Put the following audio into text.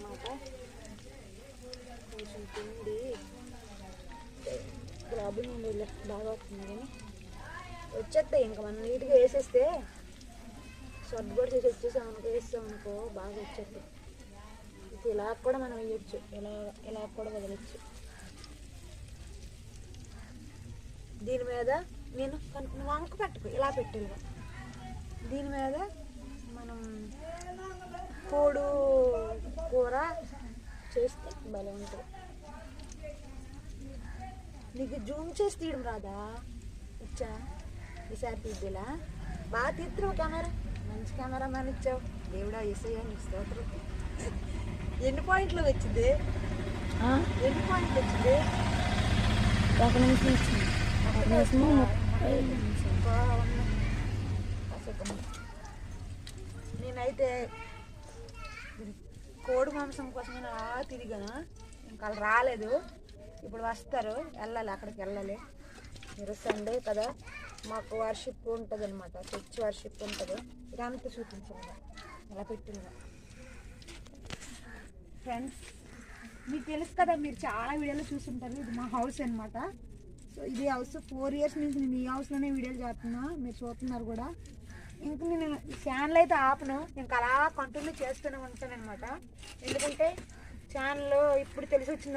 అన్నమాట. కొంచెం తిండి ప్రాబ్లం ఉండేది, బాగా వస్తుంది కానీ వచ్చేస్తాయి. ఇంకా మనం నీట్గా వేసేస్తే సర్దు కూడా చేసి వచ్చేసాం అనుకో, వేస్తాం అనుకో బాగా వచ్చేస్తాయి. ఇది ఇలా కూడా మనం వేయచ్చు, ఇలా కూడా వదలచ్చు. దీని మీద నేను వంక పెట్టుకో, ఇలా పెట్టేలా దీని మీద మనం కోడు కూర చేస్తే భలే ఉంటుంది. నీకు జూమ్ చేసి తీయడం రాదా? ఇచ్చా ఈసారి తీద్దిలా బాగా తీస్తున్నావు. కెమెరా మంచి కెమెరా మ్యాన్ ఇచ్చావు. దేవుడా ఏసయ్యా నీకు స్తోత్రం. ఎన్ని పాయింట్లు వచ్చింది? ఎన్ని పాయింట్లు వచ్చింది? 1 నిమిషం వచ్చింది. 1 నిమిషము 30 నిమిషాలు. నేనైతే కోడి మాంసం కోసం నేను అలా తిరిగాను, ఇంకా వాళ్ళు రాలేదు. ఇప్పుడు వస్తారు, వెళ్ళాలి, అక్కడికి వెళ్ళాలి. ఈరోజు సండే కదా, మాకు వర్షిప్ ఉంటుంది అనమాట, చర్చ్ వర్షిప్ ఉంటుంది. ఇదంతా చూపించాలి ఎలా పెట్టిందా. ఫ్రెండ్స్ మీకు తెలుసు కదా, మీరు చాలా వీడియోలు చూస్తుంటారు. ఇది మా హౌస్ అనమాట. సో ఇది హౌస్ 4 ఇయర్స్ నుంచి నేను ఈ హౌస్లోనే వీడియోలు చేస్తున్నా, మీరు చూస్తున్నారు కూడా. ఇంక నేను ఛానల్ అయితే ఆపను, ఇంకా అలా కంటిన్యూ చేస్తూనే ఉంటాను అనమాట. ఎందుకంటే ఛానల్ ఇప్పుడు తెలిసి వచ్చింది.